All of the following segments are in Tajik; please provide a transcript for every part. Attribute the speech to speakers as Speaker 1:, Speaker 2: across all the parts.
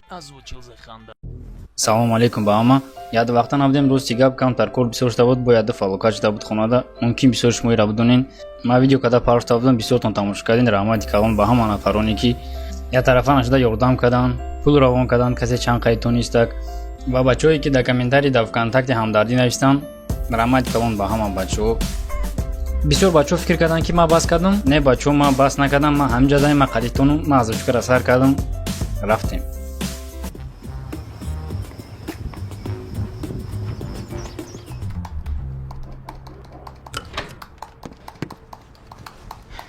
Speaker 1: Озвучил Заханда.
Speaker 2: Салом алейкум ба ҳама. Яд вақтан авдем дӯсти гап камтар кор бисёр шуда буд, бо яда фалока шуда буд хонада. Мумкин бисёр шумоира будунин. Ма видео када парошта будам, бисёртон тамошо кардин. Раҳмати калон ба ҳама нафароне ки я тарафан шуда ёрдам кадан, пул равон кадан, касе чанд қайд тонистак. Ва бачаҳое ки дар комментарий дар ВКонтакте ҳамдардӣ навиштан. Раҳмати калон ба ҳама бачаҳо. бисёр бачаҳо фикр карданд ки ман бас кардам. Не бачаҳо, ман бас накардам. Ман ҳаминҷа заи ман қадитону ман аз очкара сар кардам. Рафтем.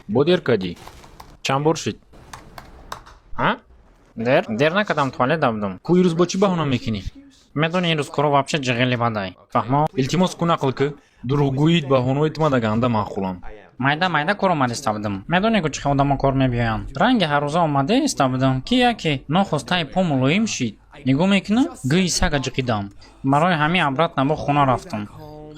Speaker 3: бо дер кадӣ? Чанд бор шид?
Speaker 4: Дер накардам, туалетда будам.
Speaker 3: Ку ирӯз бо чӣ баҳона мекунӣ?
Speaker 4: Медони ирӯз коро вообще ҷиғили бадай. Фаҳмо?
Speaker 3: Илтимос кун ақл ки дурӯғгӯид баҳонои ман дар ганда маъқуланд.
Speaker 4: Майда кор омада иста будам. Медони ку чӣ хел одамо кор мебиёянд. Ранги ҳаррӯза омада иста будам ки яке нохостаи по мулоим шид. Нигоҳ мекунам, гӯи сага ҷиқидам. Барои ҳамин абрат набо хона рафтам.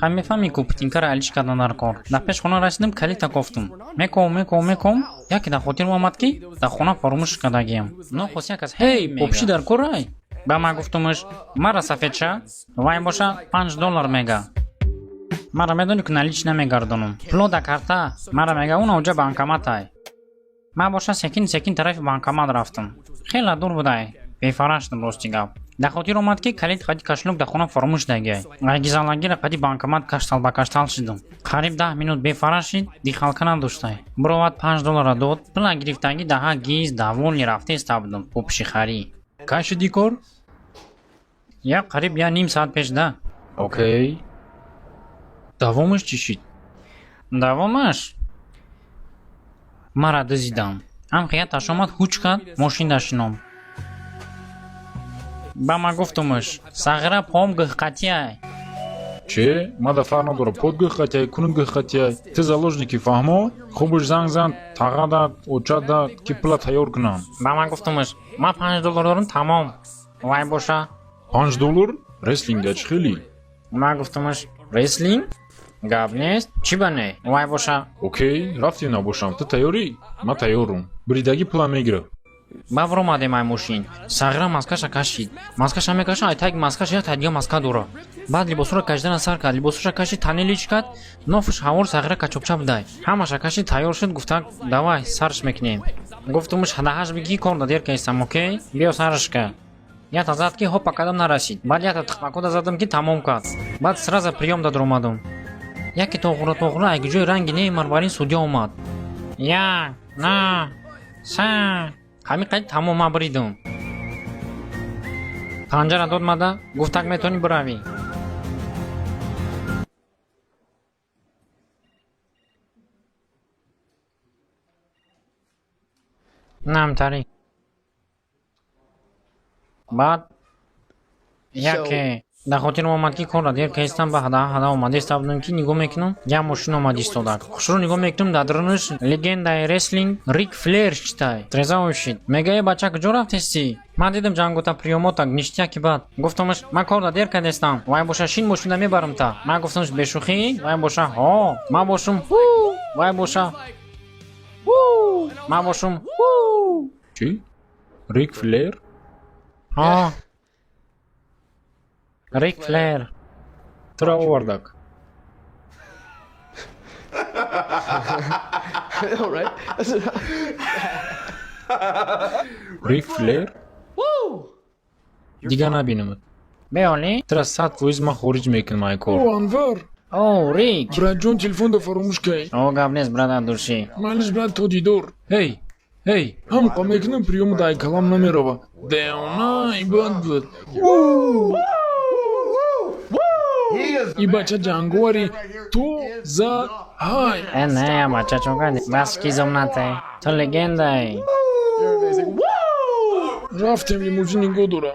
Speaker 4: ҳам мефаҳмӣ ку путинкара алиш кардан дар кор. Дар пеш хона расидам, калита кофтум. Меком. Яке дар хотирам омад ки дар хона фаромӯш кардагиям. Нохост як аз ҳей, попши дар кор ай. Ба ман гуфтумаш, мара сафедша, вай боша $5 мега. Мара медони ку налич намегардонам. Плода карта, мара мега уна уҷа банкомат ай. Ман боша секин тарафи банкомат рафтам. Хела дур будай. Бефара шудам рости гап. дар хотир омад ки калид қади кашлук дар хона фаромӯш дагиай. Гизалагира қади банкомат каштал ба каштал шидам. Қариб 10 минут бефара шид, дихалка надоштай. Буровад $5 дод, пула гирифтаги даҳа гиз даволи рафта иста будам попши хари.
Speaker 3: Кай шиди кор?
Speaker 4: Як қариб я ним саат пеш да.
Speaker 3: Окей. Давомаш чӣ шид?
Speaker 4: Давомаш? Мара дузидам. Амқияташ омад ҳуч кард, мошина шином. ба ман гуфтумаш, сағира пом гӯҳқатиай.
Speaker 3: Че? Ма да фарқ надорад, пот гӯҳқатиай, кунут гӯҳқатиай. Ти заложники фаҳмо? Хубуш занг зан, таға дад, оча дад, ки пула тайёр кунам.
Speaker 4: Ба ман гуфтумаш, ма $5 дорам тамом. Вай боша.
Speaker 3: $5? Реслинга чӣ хели?
Speaker 4: Ма гуфтумаш, реслинг? Гап нест? Чӣ ба не? Вай боша.
Speaker 3: Окей, рафти набошам. Ту тайёрӣ? Ма тайёрум. Буридаги пула мегирам.
Speaker 4: Ба воромадем ай мошин. Сағира маскаша кашид. Маскаша мекаша, ай таги маскаша як тагига маска дора. Баъд либосура кашидана сар кард. Либосуша кашид, танелич кард. Нофуш ҳавор сағира качопча будай. Ҳамаша кашид, тайёр шуд, гуфтак, давай сарш мекунем. Гуфтумаш ҳадаҳаш биги кор дадер кайстам, окей? Биё сарш кар. Ята зад ки ҳопа кадам нарасид. Баъд ята тихмакода задам ки тамом кард. Баъд сраза приём дад омадам. Яке тоғура ай ҷои ранги не марварин судя омад. Як, на, са. ҳамин қайд тамом ма биридам. панҷара дод мада, гуфтак метавонӣ биравӣ. намтарӣ. баъд яке дар хотирам омад ки кор дер кайстам ба ҳада омада иста будам ки нигоҳ мекунам, як мошин омад истодак. Хушро нигоҳ мекунам, дар дарунаш легендаи реслинг Рик Флер читай. Треза ушид. Мегаи бача куҷо рафтесӣ? Ман дидам ҷангота приёмотак ништияки бад. Гуфтамаш, ман кор дар дер кардестам. Вай боша шин мошина мебарам та. Ман гуфтамаш бешухӣ? Вай боша ҳо. Ман бошум ҳу. Вай боша ҳу. Ман бошум ҳу.
Speaker 3: Чӣ? Рик Флер?
Speaker 4: ҳо. Рик Флер.
Speaker 3: Тура овардак. Рик Флер? Дига набинамад.
Speaker 4: Беёлӣ?
Speaker 3: Тра 100% ман хориҷ мекунам ай кор.
Speaker 5: Анвар.
Speaker 4: О, Рик.
Speaker 5: Братҷон, телефонда фаромӯш кай.
Speaker 4: О, гап нест, братан дурши.
Speaker 5: Маълиш, брат, то дидор.
Speaker 3: Эй!
Speaker 5: Ҳамқа мекунам приёму дай калам намерава. Деона ибад буд. И бача ҷангори то за ҳай.
Speaker 4: Не, бача чокади. Бас ки зомнатай. То легендай.
Speaker 5: Рафтем лимузин нигоҳ дора.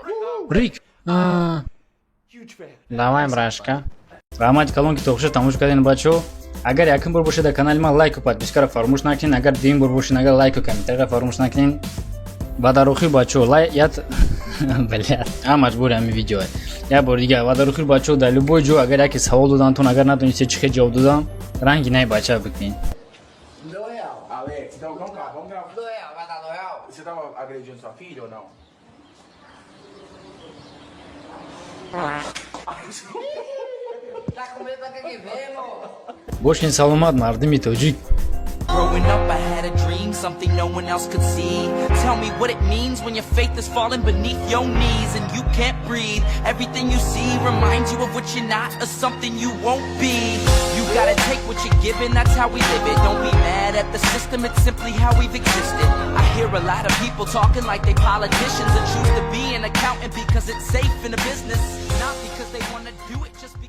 Speaker 3: Рик!
Speaker 4: Давай, брашка.
Speaker 2: Раҳмати калон ки тохоша тамошо кардин бачаҳо. Агар якум бор бошед дар канали ман лайку подпискаро фаромӯш накунед. Агар дуюм бор бошед, агар лайку комментарияро фаромӯш накунед. Ва дар охир бачаҳо блядь, маҷбури ҳамин видео. Як бор дига ва дар охир бачаҳо дар любой ҷо агар яке савол додантон, агар натонистед чӣ хел ҷавоб додан, ранги наи бача бикунед.
Speaker 1: Ué, então vamos cá, vamos cá.
Speaker 6: Doel, vai dar Doel?
Speaker 1: Você tava agredindo sua filha ou não?
Speaker 6: Tá com medo da que vem, amor?
Speaker 2: بوشين سلامات مردمی توجیک
Speaker 7: Growing up, I had a dream, something no one else could see. Tell me what it means when your faith is falling beneath your knees and you can't breathe. Everything you see reminds you of what you're not or something you won't be. You gotta take what you're given, that's how we live it. Don't be mad at the system, it's simply how we've existed. I hear a lot of people talking like they politicians and choose to be an accountant because it's safe in a business, not because they wanna do it just because